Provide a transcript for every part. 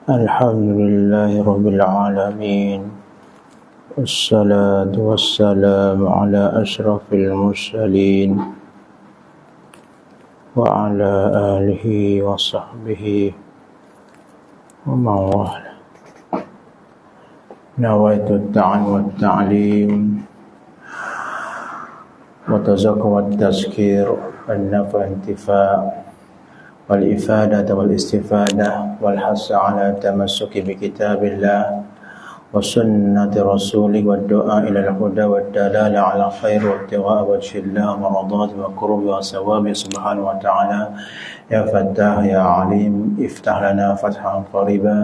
Alhamdulillahi Rabbil Alamin. Wassalatu wassalamu ala ashrafil mursalin wa ala alihi wa sahbihi wa mawala. Nawaitu ta'an wa ta'lim wa tazakku wa tazkir wa nafa intifa' والإفادة والاستفادة والحث على التمسك بكتاب الله وسنة رسوله والدعاء إلى الهدى والدلالة على الخير وابتغاء وجه الله ومرضاته وقرب وثوابه سبحانه وتعالى. يا فتاح يا عليم افتح لنا فتحا قريبا.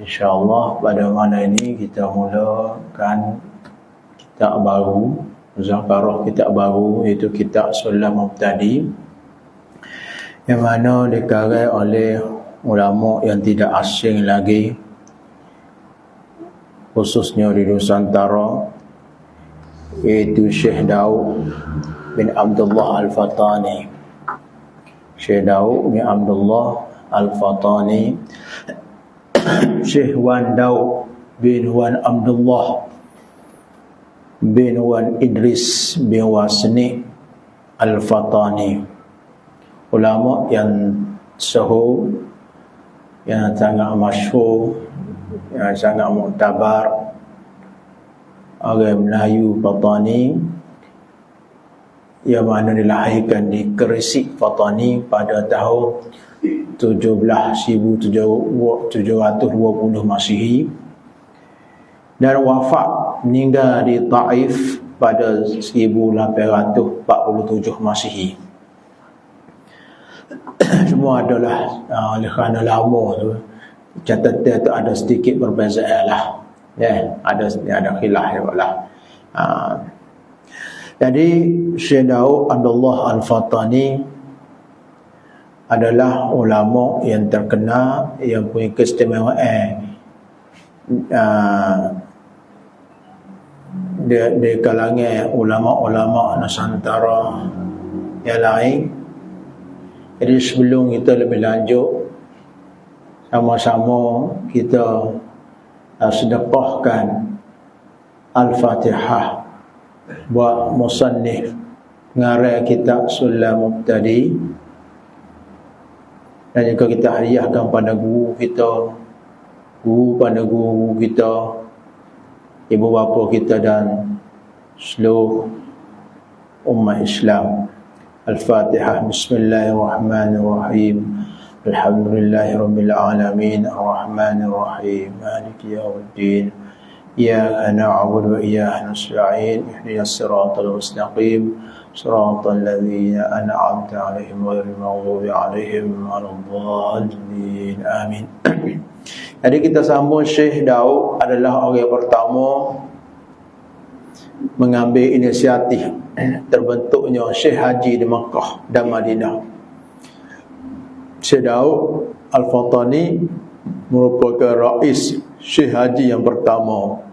InsyaAllah pada malam ini kita mulakan kitab baru, muzakarah kitab baru, iaitu kitab Sulam Mubtadi, yang mana dikarang oleh ulama yang tidak asing lagi, khususnya di Nusantara, iaitu Syekh Daud bin Abdullah Al-Fatani. Syekh Daud bin Abdullah Al-Fatani, Syekh Wan Daud bin Wan Abdullah bin Wan Idris bin Wasni Al-Fatani, ulama yang sahur, yang sangat masyhur, yang sangat muktabar, orang Melayu Fatani, yang mana dilahirkan di Gresik Fatani pada tahun 1720 Masihi dan wafat meninggal di Taif pada 1847 Masihi. Semua adalah oleh kerana lama tu, catatan tu ada sedikit perbezaan lah, ada khilaf lah. Jadi Syekh Daud Abdullah Al-Fatani adalah ulama yang terkenal, yang punya keistimewaan di kalangan ulama-ulama Nusantara yang lain. Jadi sebelum kita lebih lanjut, sama-sama kita sedekahkan Al-Fatihah buat musannif pengarang kitab Sulam Mubtadi, dan juga kita hadiahkan pada guru kita, ibu bapa kita dan seluruh umat Islam. Al-Fatihah. Bismillahirrahmanirrahim. Alhamdulillahi Rabbil Alamin. Ar-Rahmanirrahim. Maliki yawmiddin. Iyyaka na'budu wa iyyaka nasta'in. Ihdinas siratal mustaqim. Siratal ladzina an'amta 'alaihim ghairil maghdubi 'alaihim waladdallin. Amin. Jadi kita sambung, Syekh Daud adalah orang pertama mengambil inisiatif terbentuknya Syekh Haji di Makkah dan Madinah. Syekh Daud Al-Fatani merupakan rais Syekh Haji yang pertama.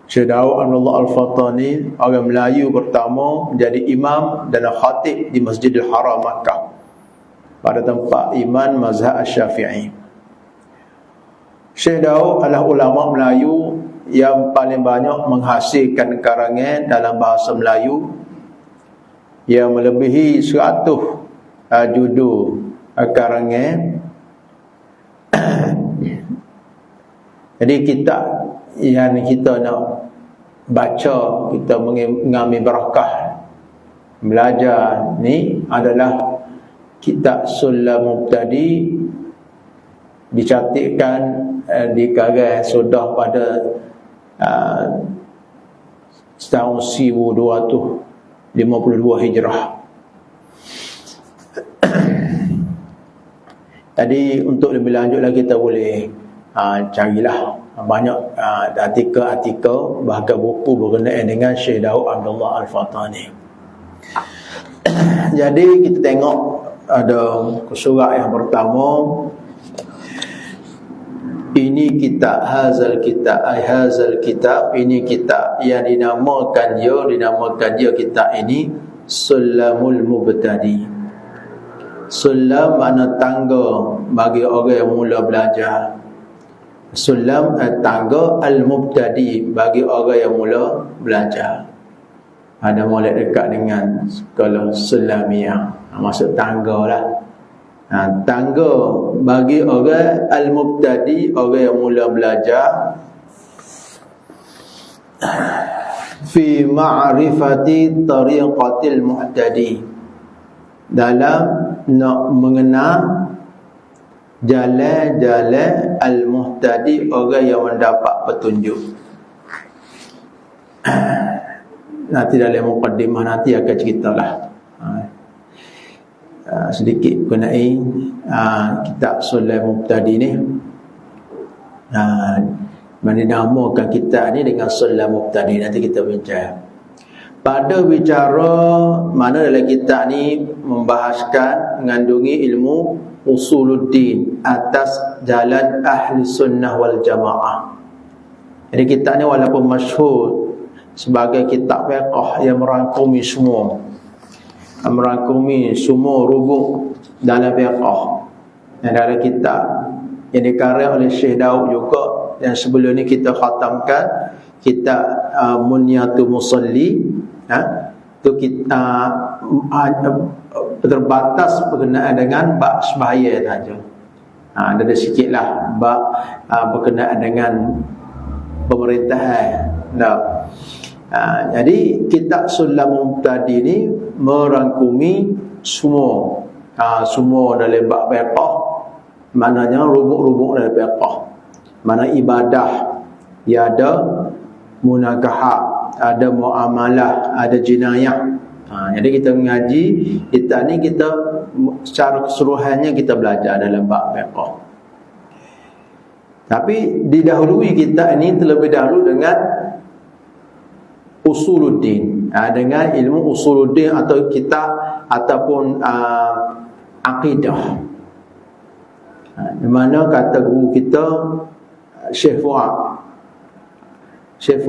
Syekh Daud Abdullah Al-Fatani orang Melayu pertama menjadi imam dan khatib di Masjidil Haram Makkah pada tempat iman mazhab Syafi'i. Syekh Daud adalah ulama Melayu yang paling banyak menghasilkan karangan dalam bahasa Melayu yang melebihi 100 judul karangan. Jadi kitab yang kita nak baca, kita mengambil barakah belajar ni adalah kitab Sulam Mubtadi, dicantikkan dikarang sudah pada tahun 1252 Hijrah. Jadi untuk lebih lanjut lagi kita boleh carilah banyak artikel bahkan buku berkenaan dengan Syekh Daud Abdullah Al-Fatani. Jadi kita tengok ada surat yang pertama. Ini kitab hazal kitab, ini kitab yang dinamakan dia kitab ini Sulamul Mubtadi. Sulam makna tangga bagi orang yang mula belajar. Sulam tangga al-mubtadi, bagi orang yang mula belajar. Ada molek dekat dengan sekolah Sulamiyah, masuk tangga lah. Tangga bagi orang al-mubtadi, orang yang mula belajar, fi ma'rifati tariqatil muhtadi, dalam nak mengenal jalan-jalan al-muhtadi, orang yang mendapat petunjuk. Nanti dalam muqaddimah nanti akan ceritalah sedikit mengenai kitab Sulam Mubtadi ni. Mana namakan kitab ni dengan Sulam Mubtadi, nanti kita bincang. Pada bicara mana dalam kitab ni membahaskan, mengandungi ilmu usuluddin atas jalan ahli sunnah wal jamaah. Jadi kitab ni walaupun masyhur sebagai kitab fiqh yang merangkumi semua rubuk dalam fiqh, dan dalam kitab yang dikarang oleh Syekh Daud juga, yang sebelum ni kita khatamkan kitab Munyatul Musalli. Itu kita terbatas berkenaan dengan bab sembahyang saja. Ada sikitlah bab berkenaan dengan pemerintahan. Jadi kitab Sulam Mubtadi ni merangkumi semua dalam bab fiqh, maknanya rubuk-rubuk dalam fiqh. Mana ibadah, ya ada munakahat, ada muamalah, ada jinayah. Jadi kita mengaji kita ni, kita secara keseluruhannya kita belajar dalam bab fiqh. Tapi didahului kita ini terlebih dahulu dengan usuluddin, dengan ilmu usuluddin atau kitab ataupun akidah. Di mana kata guru kita Syekh Fuad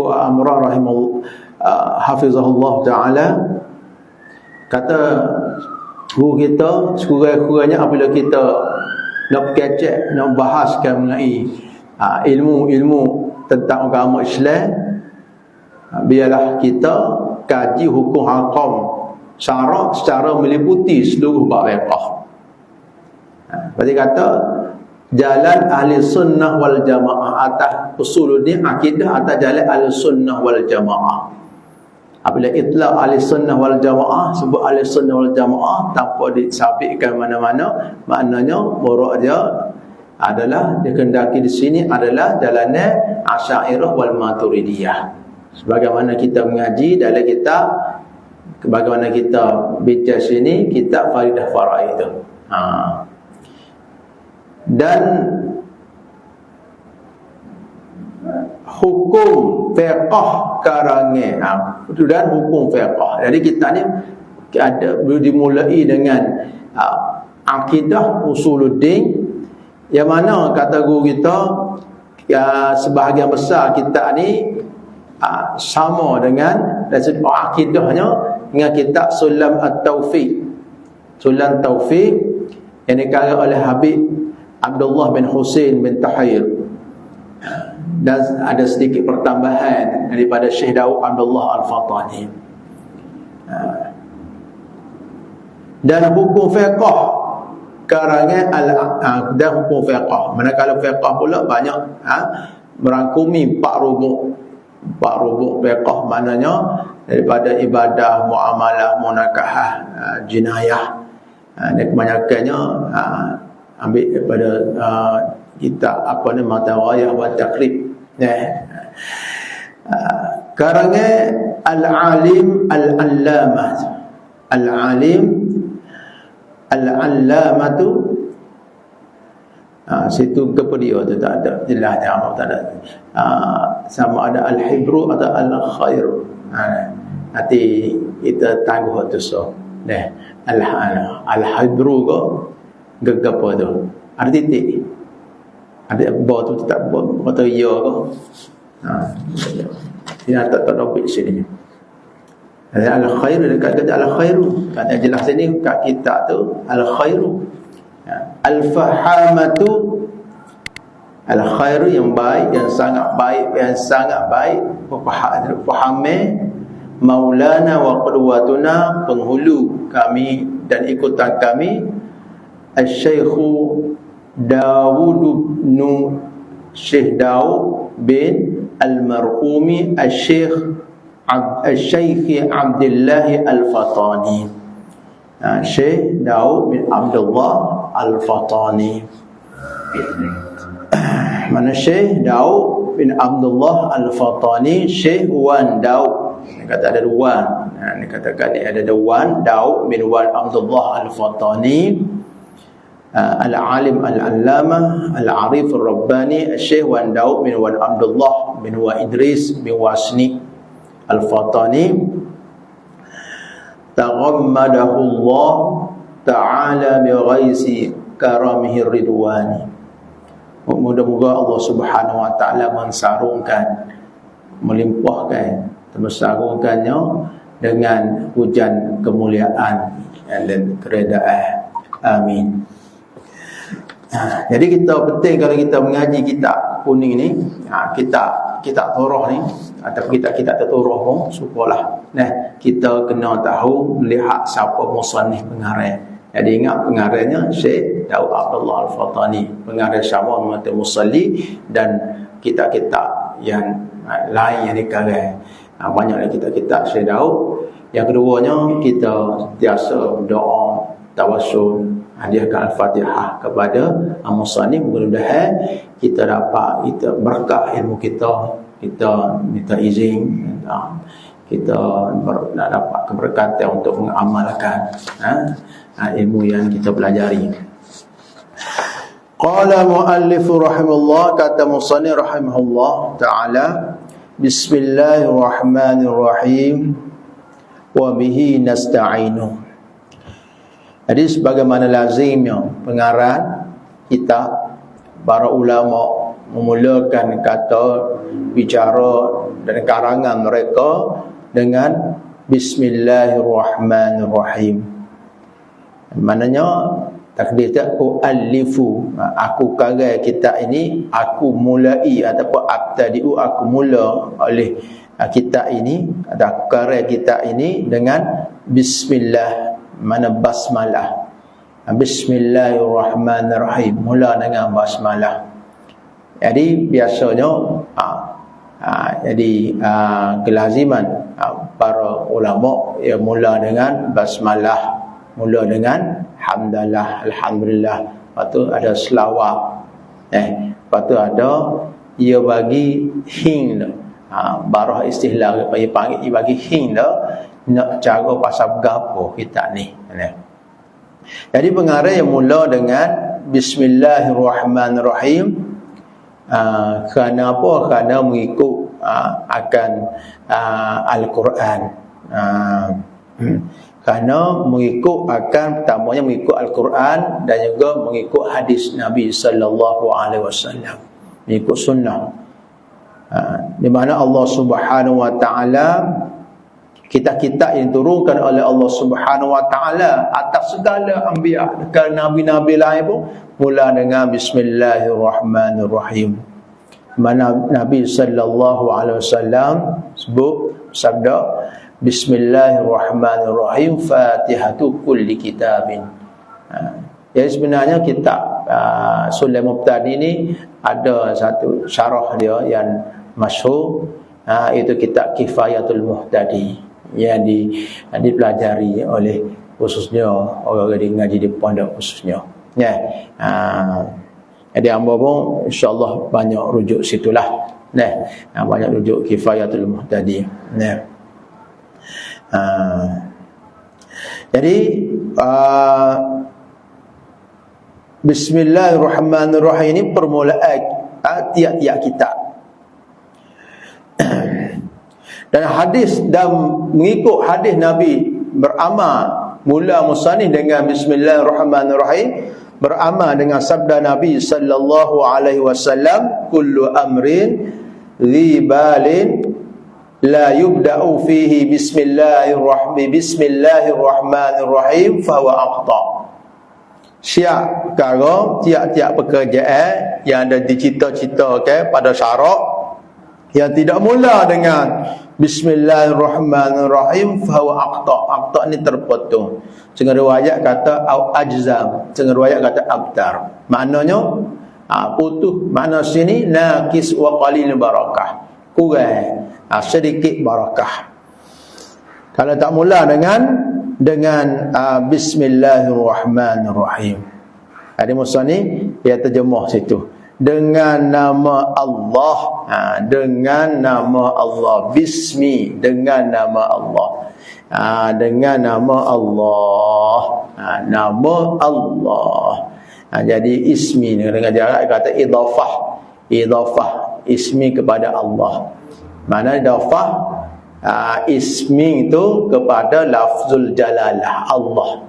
Amrah rahimahullah, hafizahullah ta'ala, kata guru kita, sekurang-kurangnya apabila kita nak kecek, nak bahaskan mengenai ilmu tentang agama Islam, biarlah kita kaji hukum hakam syarak secara meliputi seluruh bab fiqh. Berarti kata jalan ahli sunnah wal jamaah atas usuluddin akidah, atas jalan ahli sunnah wal jamaah. Apabila itlaq ahli sunnah wal jamaah, sebut ahli sunnah wal jamaah tanpa disabitkan mana-mana, maknanya murad dia adalah dikendaki di sini adalah jalannya Asy'ariyah wal Maturidiyah. Sebagaimana kita mengaji dalam kitab, bagaimana kita bincang sini kitab Faridah Faraid itu. Dan hukum fiqh karangan, dan hukum fiqh. Jadi kita ni ada dimulai dengan akidah usuluddin, yang mana kata guru kita sebahagian besar kita ni sama dengan dari segi akidahnya dengan kitab Sulam At-Taufiq. Sulam Taufiq yang dikarang oleh Habib Abdullah bin Husain bin Tahir, dan ada sedikit pertambahan daripada Syekh Daud Abdullah Al-Fatani. Dan hukum fiqh karangan dan hukum fiqh. Manakala fiqh pula banyak merangkumi 4 rubuk fiqh, maknanya daripada ibadah, muamalah, munakahah, jinayah. Dan kebanyakannya ambil daripada kitab Mataghayah wa Taqrib. Karangan Al-Alim Al-Allamah. Al-Alim Al-Allamatu, situ ke dia tu tak ada jelasnya apa, tak ada. Sama ada Al-Hibru atau Al-Khairu. Nanti kita tangguh tu so. Al-Hibru ke gegapa tu, ada titik, ada ba tu tak ba atau ya ke. Dia tak robek sini. Al-Khairu, dekat kata Al-Khairu, kata jelas sini kat kitab tu Al-Khairu. Al-Fahamatu Al-khair yang baik, yang sangat baik, pahami maulana wa qudwatuna, penghulu kami dan ikutan kami, Al-Syaikhu Dawud bin Syekh Daud bin Al-Marhumi Al-Syekh Abdullah Al-Fatani. Syekh Daud bin Abdullah Al-Fatani. Mana Syekh Daud bin Abdullah Al-Fatani, Syekh Wan Daud. Dia kata ada Wan. Dia katakan ni ada Wan Daud bin Wan Abdullah Al-Fatani, Al-Alim Al-Allamah Al-Arif Al-Rabbani, Syekh Wan Daud bin Wan Abdullah bin Wa Idris bin Wasni Al-Fatani, taghammadahu Allah ta'ala bi ghaisi karamihi ridwani. Mudah-mudahan Allah Subhanahu wa taala mensarungkan, melimpahkan, mensarungkannya dengan hujan kemuliaan dan keredaan. Amin. Jadi kita penting kalau kita mengaji kitab kuning ni, kitab Torah ni atau kitab terturuh pun syukurlah. Kita kena tahu melihat siapa musannif pengarang. Jadi ingat pengarangnya Syekh Daud Abdullah Al-Fatani, pengarang Syama'ul Mu'tamal Musalli, dan kitab-kitab yang lain yang dikarang. Banyaklah kitab-kitab Syekh Daud. Yang keduanya, kita biasa berdoa tawassul, hadiahkan Al-Fatihah kepada musannif, mudah-mudahan kita dapat berkah ilmu kita minta izin, kita nak dapat keberkatan untuk mengamalkan ilmu yang kita pelajari. Qala muallif rahimahullah, kata musannif rahimahullah taala, bismillahirrahmanirrahim wa bihi nasta'inu. Jadi sebagaimana lazimnya pengarang kitab, para ulama memulakan kata bicara dan karangan mereka dengan bismillahirrahmanirrahim. Maknanya takdir u'allifu, aku karang kitab ini, aku mulai ataupun abtadi'u, aku mula oleh kitab ini, atau aku karang kitab ini dengan bismillah, mana basmalah. Bismillahirrahmanirrahim, mula dengan basmalah. Jadi biasanya kelaziman para ulama ia mula dengan basmalah, mula dengan hamdalah, alhamdulillah, lepas tu ada selawat, lepas tu ada ia bagi hing, barah istilah panggil ia bagi hing dah, nak cara pasal gapo kita ni. Jadi pengarang yang mula dengan bismillahirrahmanirrahim, kerana apa? Kerana mengikut akan Al-Quran. Kerana mengikut akan, pertamanya mengikut Al-Quran dan juga mengikut hadis Nabi sallallahu alaihi wasallam, mengikut sunnah. Di mana Allah Subhanahu wa taala, kitab-kitab yang diturunkan oleh Allah Subhanahu wa taala atas segala anbiya, kerana nabi-nabi lain pun mula dengan bismillahirrahmanirrahim. Mana Nabi sallallahu alaihi wasallam sebut sabda bismillahirrahmanirrahim fatihatu kulli kitabin. Jadi sebenarnya kitab Sulaiman Mubtadi ni ada satu syarah dia yang masyhur, itu kitab Kifayatul Muhtadi yang dipelajari oleh khususnya orang yang ngaji di pondok khususnya. Jadi hamba pun insya-Allah banyak rujuk situlah. Banyak rujuk Kifayatul Muhtadi. Jadi bismillahirrahmanirrahim ini permulaan tiap-tiap kitab. Dan hadis, dan mengikut hadis Nabi beramal, mula musannif dengan bismillahirrahmanirrahim, beramal dengan sabda Nabi sallallahu alaihi wasallam, kullu amrin dhi balin la yubda'u fihi bismillahirrahmanirrahim fahuwa aqta. siap perkara, tiap-tiap pekerjaan yang ada dicita-citakan pada syarak yang tidak mula dengan Bismillahirrahmanirrahim fahuwa aqta ni terpotong. Setengah riwayat kata au ajzam, setengah riwayat kata abtar. Maknanya putus. Makna sini naqis wa qalil barakah, kurang, sedikit barakah. Kalau tak mula dengan Bismillahirrahmanirrahim. Ada musannif dia terjemah situ dengan nama Allah, dengan nama Allah, bismi, dengan nama Allah, dengan nama Allah, nama Allah. Jadi ismi dengan jarak kata idafah ismi kepada Allah. Mana idafah ismi itu kepada lafzul jalalah Allah.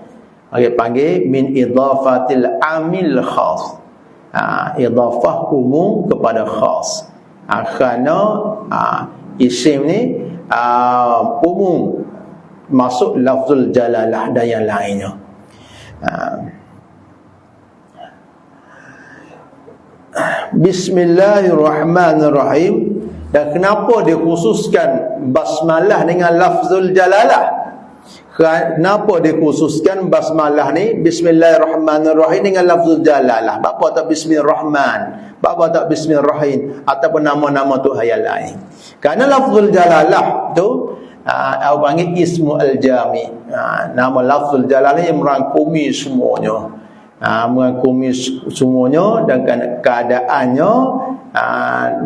Panggil min idafatil amil khas. Idafah umum kepada khas. Kerana isim ni umum, masuk lafzul jalalah dan yang lainnya. Bismillahirrahmanirrahim. Dan kenapa dia khususkan basmalah dengan lafzul jalalah? Kenapa dia khususkan basmalah ni Bismillahirrahmanirrahim dengan lafzul jalalah? Bapa tak Bismillahirrahman, bapa tak Bismillahirrahim, ataupun nama-nama Tuhan yang lain? Kerana lafzul jalalah tu aku panggil ismu al-jami. Nama lafzul jalalah yang merangkumi semuanya. Merangkumi semuanya, dan keadaannya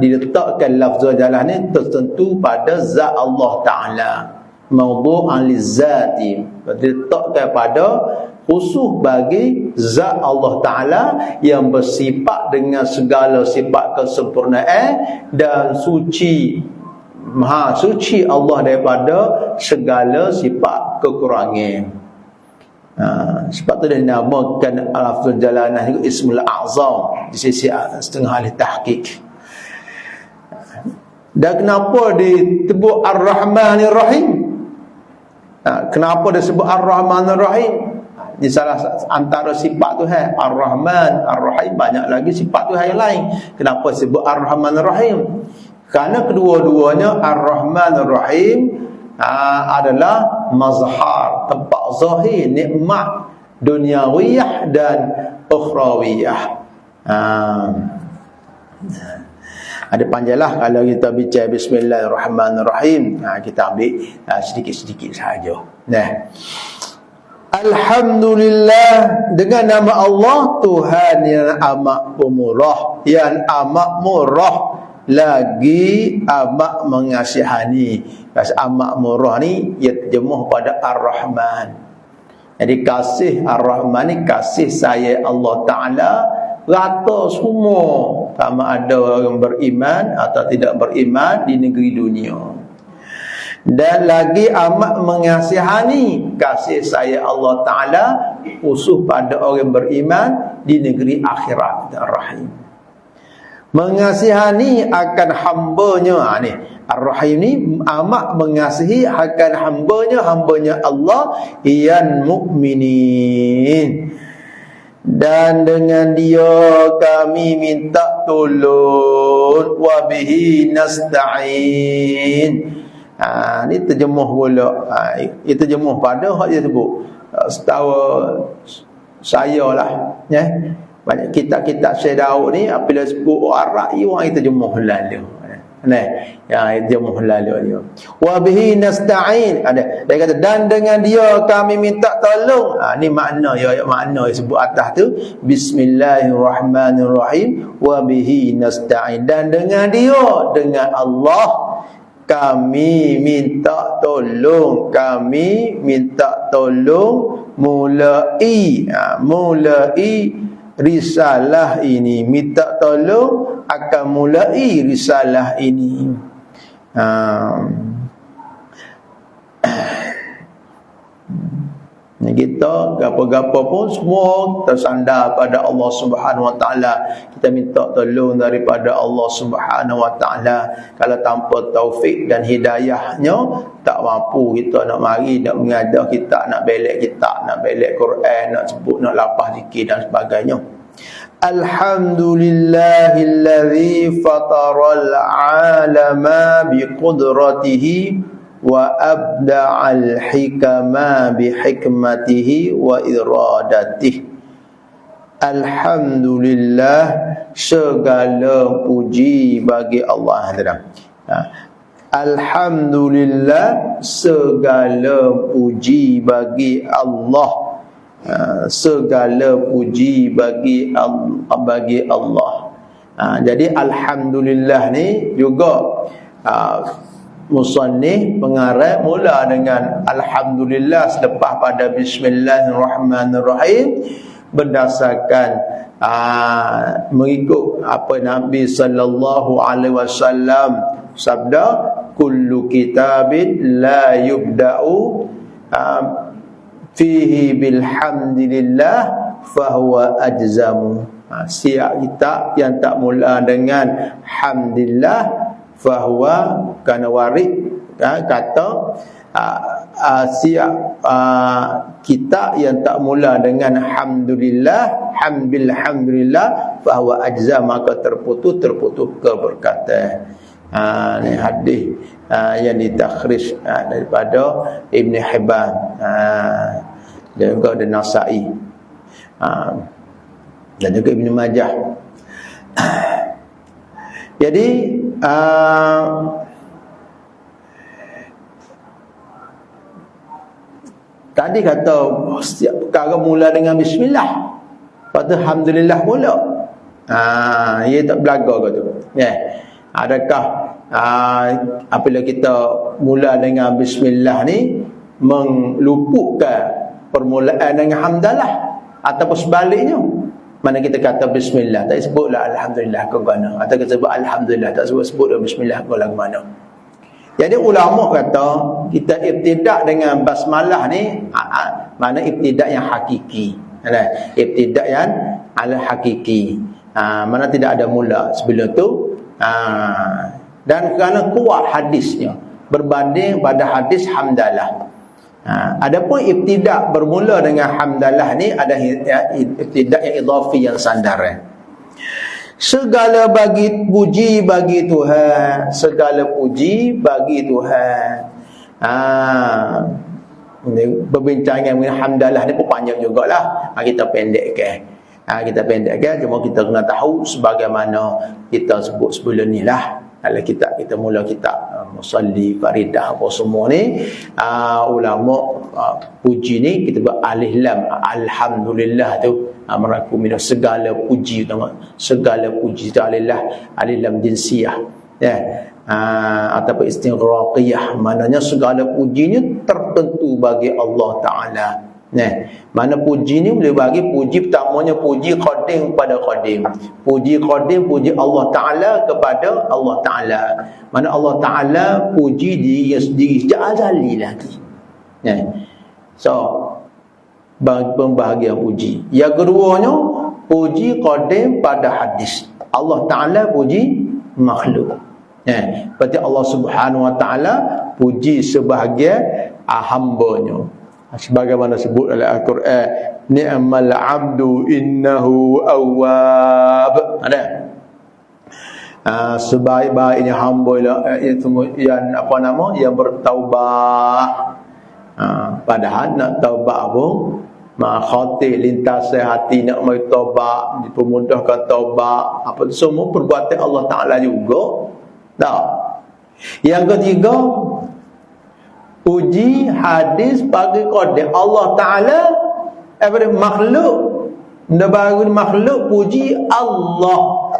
diletakkan lafzul jalalah ni tertentu pada zat Allah Ta'ala, mawdu'an lizzati, diletakkan pada khusus bagi zat Allah Ta'ala yang bersifat dengan segala sifat kesempurnaan dan suci, maha suci Allah daripada segala sifat kekurangan. Sebab tu dia dinamakan lafzul jalalah itu ismul a'zam di sisi setengah ahli tahqiq. Dan kenapa disebut Ar-Rahmanir-Rahim? Kenapa disebut Ar-Rahmanir-Rahim? Ini salah antara sifat Tuhan. Ar-Rahman, Ar-Rahim, banyak lagi sifat Tuhan yang lain. Kenapa disebut Ar-Rahmanir-Rahim? Kerana kedua-duanya Ar-Rahmanir-Rahim adalah mazhar, tempat zahir nikmat duniawiyah dan ukhrawiyah. Ada panjanglah kalau kita bicara Bismillahirrahmanirrahim. Kita ambil sedikit-sedikit sahaja. Alhamdulillah, dengan nama Allah, Tuhan yang amat pemurah, yang amat murah, lagi amat mengasihani. Amat murah ni ia terjemuh pada Ar-Rahman. Jadi kasih Ar-Rahman ni kasih sayang Allah Ta'ala rata semua, sama ada orang beriman atau tidak beriman di negeri dunia. Dan lagi amat mengasihani, kasih sayang Allah Ta'ala khusus pada orang beriman di negeri akhirat. Ar-Rahim mengasihani akan hambanya. Ni Ar-Rahim ni amat mengasihi akan hambanya Allah yang mukminin. Dan dengan dia kami minta tolong, wa bihi nasta'in. Ni terjemuh pula. Ia terjemuh pada hak dia sebut. Setahu saya lah, banyak kitab-kitab Syekh Daud ni apabila sebut Arab, orang itu terjemuh lalu. Terjemuh lalu dia. Wa bihi nasta'in. Dia kata dan dengan dia kami minta tolong. Ni makna makna yang sebut atas tu, Bismillahirrahmanirrahim wa bihi nasta'in. Dan dengan dia, dengan Allah kami minta tolong. Kami minta tolong mulai risalah ini. Minta tolong akan mulai risalah ini. Kita gapo-gapo pun semua tersandar pada Allah Subhanahu Wa Taala. Kita minta tolong daripada Allah Subhanahu Wa Taala. Kalau tanpa taufik dan hidayahnya, tak mampu kita nak mari, nak mengajar kita, nak belek kita, nak belek Quran, nak sebut, nak lapah zikir dan sebagainya. Alhamdulillahilladzi fataral alama biqudratihi wa abda'al hikama bihikmatihi wa iradatihi. Alhamdulillah, segala puji bagi Allah. Alhamdulillah, segala puji bagi Allah. Segala puji bagi Allah. Jadi alhamdulillah ni juga musannif pengarang mula dengan alhamdulillah selepas pada bismillahirrahmanirrahim, berdasarkan mengikut apa Nabi sallallahu alaihi wasallam sabda, kullu kitabin la yubda'u fihi bilhamdillah fahuwa ajzamu. Setiap kitab yang tak mula dengan hamdillah fahuwa, kana warid kata siap kitab yang tak mula dengan hamdulillah, hamdulillah fahuwa ajzam, maka terputus keberkatan. Ni hadis yang ditakhrij daripada Ibn Hibban dan juga ada Nasa'i dan juga Ibn Majah. Jadi tadi kata setiap perkara mula dengan bismillah, lepas tu alhamdulillah mula. Ia tak belaga ke tu. Adakah apabila kita mula dengan bismillah ni meluputkan permulaan dengan hamdalah, ataupun sebaliknya? Mana kita kata bismillah tak sebutlah alhamdulillah ke mana, atau kita sebut alhamdulillah tak sebut bismillah ke lagu mana. Jadi ulama kata kita ibtidak dengan basmalah ni mana ibtidak yang hakiki, ibtidak yang ala hakiki, mana tidak ada mula sebelum tu, dan kerana kuat hadisnya berbanding pada hadis hamdalah. Adapun ibtidak bermula dengan hamdalah ni ada ibtidak yang idhafi, yang sandar. Segala puji bagi Tuhan, segala puji bagi Tuhan. Perbincangan mengenai hamdalah ni pun panjang jugalah. Kita pendekkan. Cuma kita kena tahu sebagaimana kita sebut sebelum ni lah. Kalau kita mula kitab Musalli, Faridah apa semua ni, ulama puji ni kita buat alif lam, alhamdulillah tu merangkumi segala puji, segala puji alif lam jinsiyah, ataupun istighraqiyah, maknanya segala puji ni tertentu bagi Allah Ta'ala. Mana puji ni boleh bagi puji pertamanya puji qadim kepada qadim, puji qadim puji Allah Ta'ala kepada Allah Ta'ala. Mana Allah Ta'ala puji diri sendiri sejak azali lagi. So pembahagian puji. Yang keduanya puji qadim pada hadis, Allah Ta'ala puji makhluk. Berarti Allah Subhanahu Wa Ta'ala puji sebahagian hamba-Nya. Sebagaimana sebut dalam Al-Quran, ni'mal abdu innahu awwab. Ada sebaik-baiknya hamba yang bertaubat. Padahal nak taubat pun khati lintas hati, nak mai taubat, dipermudahkan taubat, apa semua perbuatan Allah Ta'ala juga. Tak. Yang ketiga, puji hadis bagi qadim Allah Ta'ala daripada makhluk, daripada makhluk puji Allah.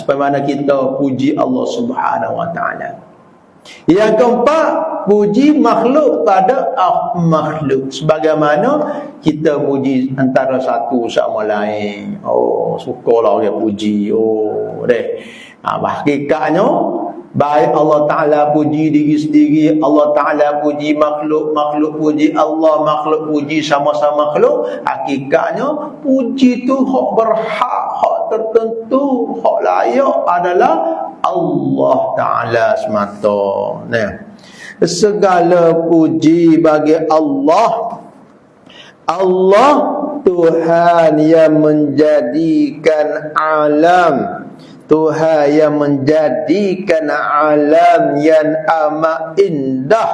Supaya mana kita puji Allah Subhanahu Wa Ta'ala. Yang keempat, puji makhluk pada makhluk, sebagaimana kita puji antara satu sama lain. Sukalah orang puji. Hakikatnya Baik Allah Ta'ala puji diri sendiri, Allah Ta'ala puji makhluk, makhluk puji Allah, makhluk puji sama-sama makhluk. Hakikatnya puji tu hak berhak, hak tertentu, hak layak adalah Allah Ta'ala semata. Nah, segala puji bagi Allah. Allah Tuhan yang menjadikan alam, Tuhan yang menjadikan alam yang amat indah.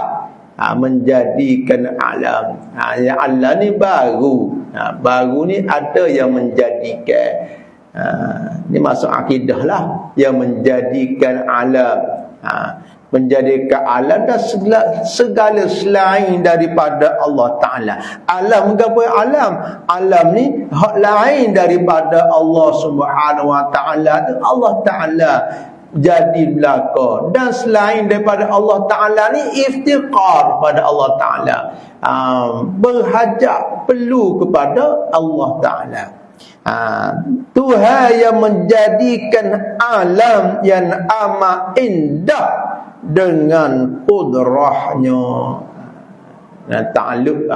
Menjadikan alam. Yang alam ni baru. Baru ni ada yang menjadikan. Ni masuk akidah lah. Yang menjadikan alam. Menjadikan alam dan segala selain daripada Allah Ta'ala. Alam ke apa alam? Alam ni hak lain daripada Allah Subhanahu Wa Ta'ala. Allah Ta'ala jadi belaka. Dan selain daripada Allah Ta'ala ni iftiqar pada Allah Ta'ala. Berhajat, perlu kepada Allah Ta'ala. Tuhan yang menjadikan alam yang amat indah dengan kudrahnya. Ta'alluq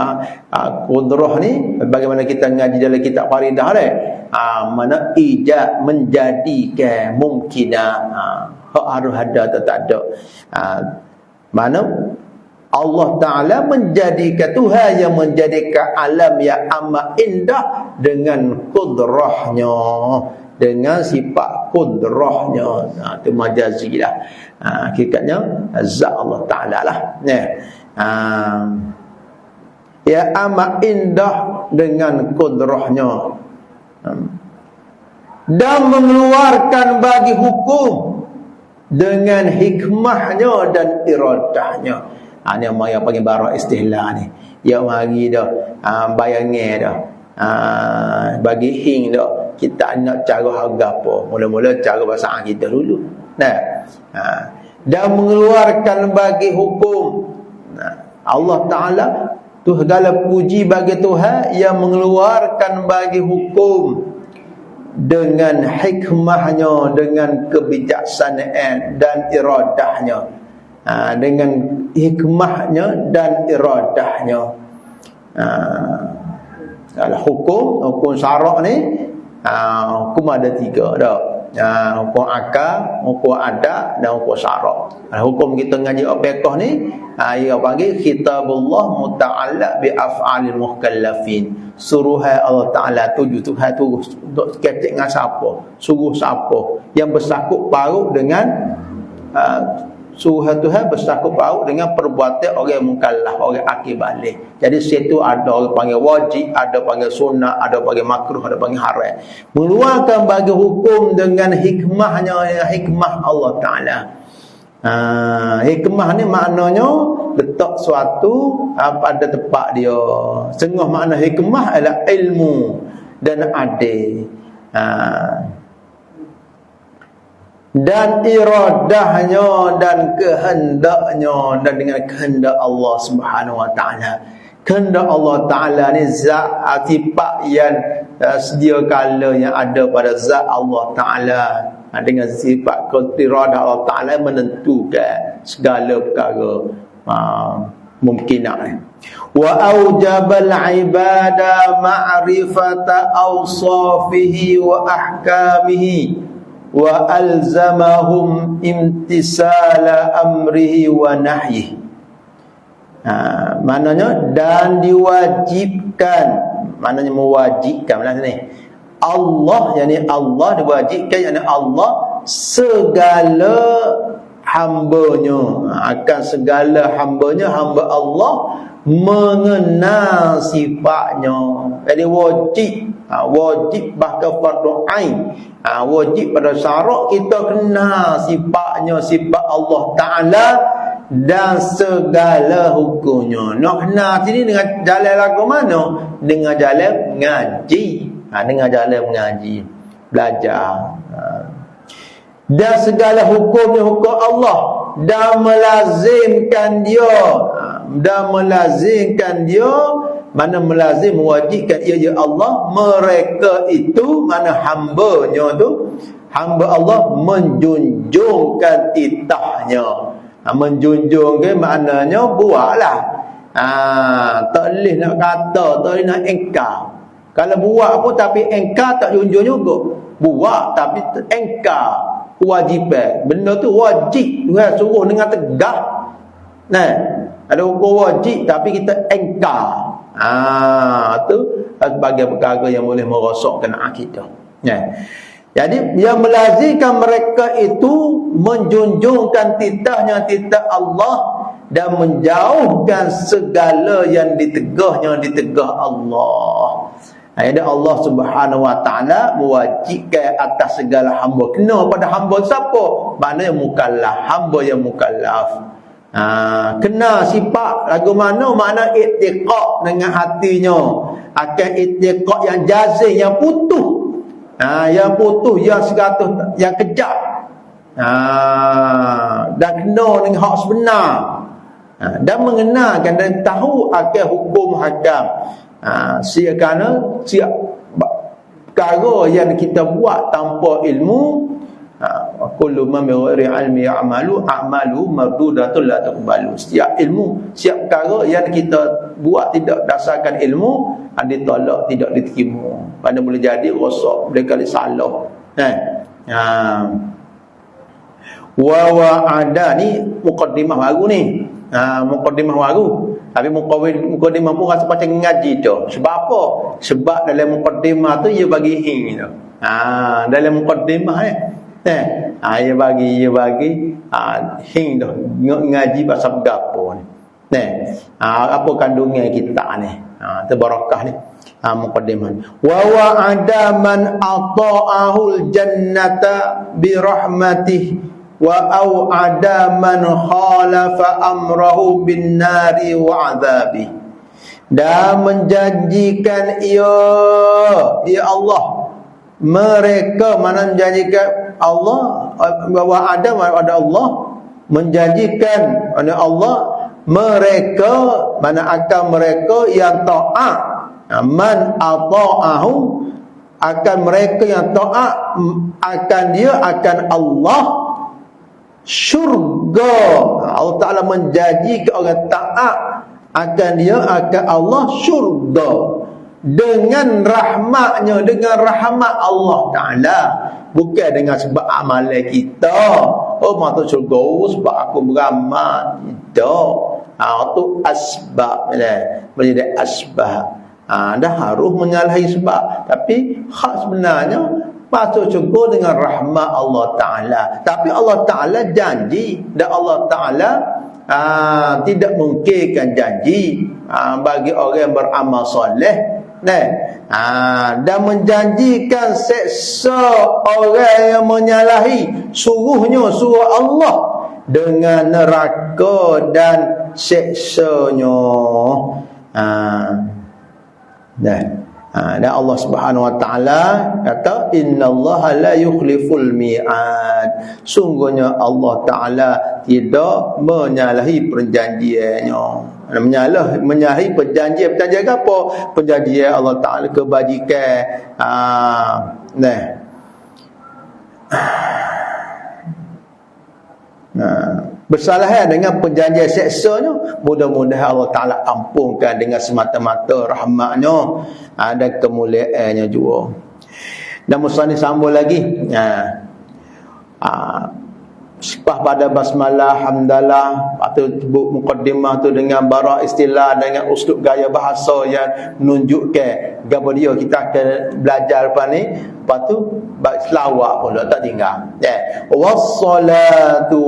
kudrah ni bagaimana kita ngaji dalam kitab Faridah ni, mana ijab menjadikan mungkinah, hak harus ada atau tak ada. Mana Allah Ta'ala menjadikan, Tuhan yang menjadikan alam yang amat indah dengan kudrahnya, dengan sifat kudrahnya. Itu majazi lah. Hakikatnya zat Allah Ta'ala lah. Ya amat indah dengan kudrahnya, dan mengeluarkan bagi hukum dengan hikmahnya dan iradahnya. Ni yang panggil barak istihlah ni. Ya mari dah bayangin dah. Bagi hing dah, kita nak cara harga apa? Mula-mula cara bahasa kita dulu. Dan mengeluarkan bagi hukum. Allah Ta'ala tu segala puji bagi Tuhan yang mengeluarkan bagi hukum dengan hikmahnya, dengan kebijaksanaan dan iradahnya. Dengan hikmahnya dan iradahnya. Kalau hukum syarak ni, hukum ada 3 dah. Hukum akal, hukum adat dan hukum syarak. Hukum kita ngaji fiqh ni, ia panggil kitabullah muta'allaq bi af'alil mukallafin. Suruhan Allah Ta'ala tuju Tuhan tu untuk ketik dengan siapa, suruh siapa yang bersangkut paut dengan suruhan Tuhan bersangkut paut dengan perbuatan orang mukallaf, orang akil balik. Jadi situ ada orang panggil wajib, ada panggil sunnah, ada panggil makruh, ada panggil haram. Mengeluarkan bagi hukum dengan hikmahnya, hikmah Allah Ta'ala. Hikmah ni maknanya letak suatu pada tempat dia. Setengah makna hikmah adalah ilmu dan adil. Dan iradahnya dan kehendaknya, dan dengan kehendak Allah Subhanahu Wa Ta'ala. Kehendak Allah Ta'ala ni zat sifat yang sedia kala yang ada pada zat Allah Ta'ala. Dengan sifat iradah Allah Ta'ala menentukan segala perkara mungkinah. Wa aujabal ibada ma'rifata awsafihi wa ahkamihi wa alzamahum imtisala amrihi wa nahyihi. Maknanya dan diwajibkan, maknanya mewajibkan mana ni? Allah, yakni Allah diwajibkan, yakni Allah segala hambanya, akan segala hambanya, hamba Allah mengenal sifatnya. Jadi wajib bahkan fardu ain. Wajib pada syarak kita kenal sifatnya, sifat Allah Ta'ala dan segala hukumnya. Nak kenal sini dengan jalan lagu mana? Dengan jalan mengaji. Dengan jalan mengaji, belajar. Dan segala hukumnya hukum Allah, dan melazimkan dia, mana melazim mewajibkan ia Allah, mereka itu mana hambanya tu, hamba Allah menjunjungkan titahnya. Menjunjung ke maknanya buatlah. Tak boleh nak kata, tak boleh nak engkar. Kalau buat pun tapi engkar tak junjung juga. Buat tapi engkar kewajipan. Benda tu wajib, Tuhan suruh dengan tegak. Nah, ada hukum wajib tapi kita engkar. Tu sebagai perkara yang boleh merosakkan akidah. Jadi yang melazimkan mereka itu menjunjungkan titahnya titah Allah dan menjauhkan segala yang ditegah Allah. Jadi Allah Subhanahu Wa Taala mewajibkan atas segala hamba. Kena pada hamba siapa? Maknanya mukallaf, hamba yang mukallaf. Kena sifat lagu mana? Makna i'tiqad dengan hatinya, akan i'tiqad yang jazim, yang putus. Yang putus, yang 100, yang kejap. Dan kena dengan hak sebenar. Dan mengenalkan dan tahu akan hukum hakam. Kerana siap perkara yang kita buat tanpa ilmu, kullu man bi ghairi ilmi ya'malu a'malu mardudatun la tuqbalu. Setiap ilmu, setiap perkara yang kita buat tidak dasarkan ilmu, ditolak, tidak diterima. Mana boleh jadi rosak, boleh kali salah. Wa ada ni mukaddimah baru ni. Mukaddimah baru. Tapi mukaddimah pun rasa macam ngaji tu. Sebab apa? Sebab dalam mukaddimah tu dia bagi hing tu. Dalam mukaddimah dia bagi hing tu ngaji pasal gapo ni. Apa kandungan kita ni? Tabarakah ni. Mukaddimah. Wa wa'ada man ata'ahul jannata bi rahmatihi wa au'ada man khalafa amrahu bin nari wa adzabi. Dan menjanjikan ia Allah, mereka, mana menjanjikan Allah, bahwa ada Allah menjanjikan oleh Allah mereka, mana akan mereka yang taat, man ata'ahu, akan mereka yang taat akan dia, akan Allah, syurga. Allah Ta'ala menjanjikan orang taat akan dia, akan Allah, syurga dengan rahmatnya, dengan rahmat Allah Ta'ala, bukan dengan sebab amalan kita. Masuk syurga sebab aku beramal, tidak. Itu asbab, menjadi asbab. Dah harus menyalahi sebab, tapi hak sebenarnya masuk syurga dengan rahmat Allah Ta'ala. Tapi Allah Ta'ala janji, dan Allah Ta'ala tidak mungkinkan janji bagi orang yang beramal soleh. Dan menjanjikan seksa orang yang menyalahi suruh Allah dengan neraka dan seksanya. Dan Allah Subhanahu Wa Taala kata, innallaha la yukhliful mi'ad. Sungguhnya Allah Taala tidak menyalahi perjanjiannya. Menyalahi perjanjian apa? Perjanjian Allah Taala kebajikan. Bersalahan dengan perjanjian seksanya, mudah-mudahan Allah Ta'ala ampunkan dengan semata-mata rahmatnya dan kemuliaannya juga. Dan musannif sambung lagi, sifat pada basmalah, hamdalah, atau mukaddimah tu dengan bara istilah, dengan uslub gaya bahasa yang menunjukkan gapo dia. Kita akan belajar lepas ni. Lepas tu selawat pun tak tinggal. Wassalatu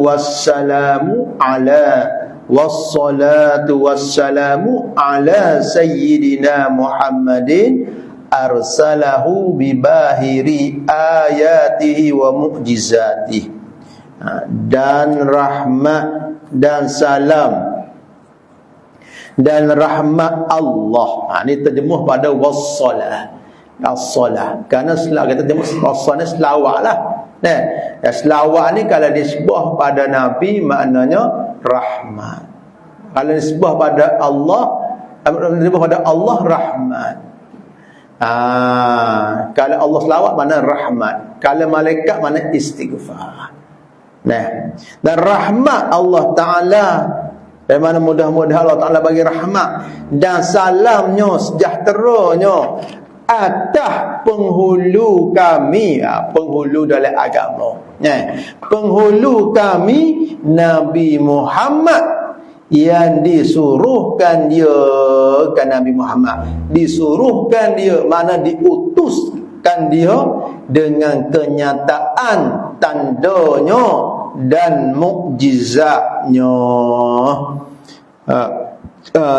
wassalamu ala sayyidina Muhammadin arsalahu bibahiri ayatihi wa mu'jizatihi. Dan rahmat dan salam dan rahmat Allah. Ini terjemuh pada wassalah. As-salah. Kerana kita terjemuh wassalah ni selawatlah. Selawat ni kalau disebut pada Nabi maknanya rahmat. Kalau disebut pada Allah Disebut pada Allah rahmat. Kalau Allah selawat mana rahmat, kalau malaikat mana istighfar. Nah, dan rahmat Allah Ta'ala, dari mana mudah-mudahan Allah Ta'ala bagi rahmat dan salamnya, sejahteranya atas penghulu kami, penghulu dalam agama, penghulu kami Nabi Muhammad, yang disuruhkan dia kan Nabi Muhammad, disuruhkan dia, mana diutuskan dia dengan kenyataan tandanya dan mukjizatnya.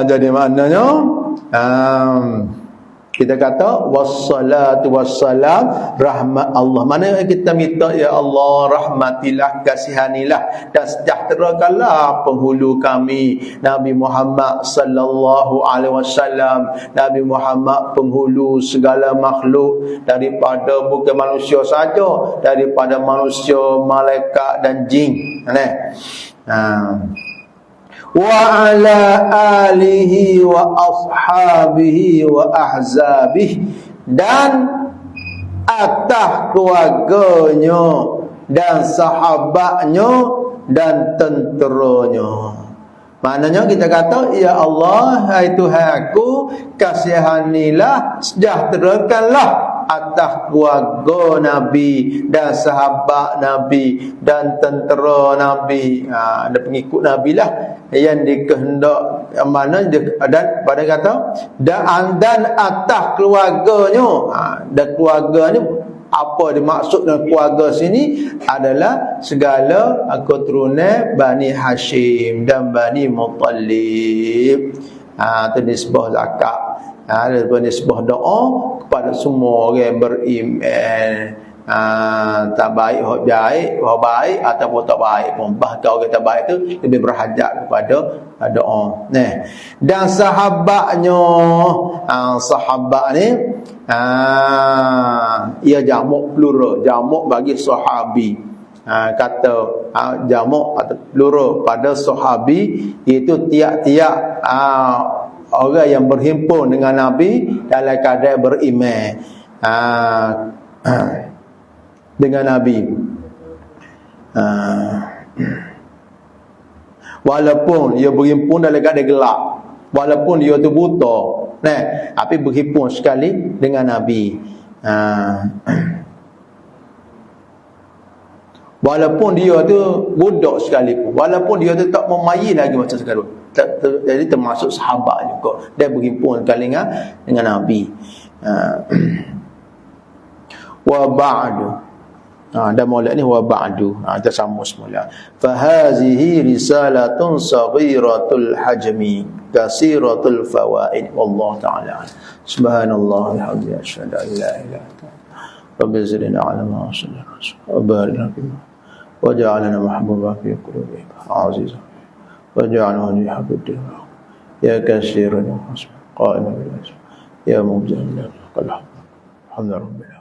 Jadi maknanya kita kata wassalatu wassalam, rahmat Allah. Mana kita minta, ya Allah rahmatilah, kasihanilah dan sejahterakanlah penghulu kami Nabi Muhammad sallallahu alaihi wasallam. Nabi Muhammad penghulu segala makhluk, daripada bukan manusia saja, daripada manusia, malaikat dan jin. Wa ala alihi wa ashabihi wa ahzabihi, dan atas keluarganya dan sahabatnya dan tenteranya. Maknanya kita kata, ya Allah, hai Tuhanku, kasihanilah, sejahterakanlah atas keluarga Nabi dan sahabat Nabi dan tentera Nabi, dan pengikut Nabi lah, yang dikehendak mana dan pada kata dan atas keluarganya. Dan keluarga ni, apa dimaksud dengan keluarga sini adalah segala keturunan Bani Hashim dan Bani Muttalib. Itu nisbah zakat, nisbah doa kepada semua orang beriman. Tak baik hak baik ataupun tak baik pun, bahkan orang tak baik tu lebih berhajat kepada doa. Dan sahabatnya, sahabat ni ia jamak plural, jamak bagi sahabi. Kata jamak atau plural pada sahabi, iaitu tiap-tiap orang yang berhimpun dengan Nabi dalam keadaan beriman dengan Nabi. Walaupun dia berhimpun dalam keadaan gelap, walaupun dia tu buta, tapi berhimpun sekali dengan Nabi. Walaupun dia tu budak sekalipun, walaupun dia tu tak memayi lagi macam sekarang, jadi termasuk sahabat juga, dia berhimpun sekali dengan Nabi. Wa ba'du, dan mula ni wa ba'du, kita sambung semula. Fa hazihi risalatun saghiratul hajmi kasiratul fawaid, wallahu ta'ala subhanallah alhamdulillah asyhadu an la ilaha illa anta rabbil zidna ala ma sallallahu wa barik wa ja'alna mahbuba fi qulubihim azizan wa ja'alna lihabdih ya kasiran qa'iman bil ya mubjal qalb alhamdulillah.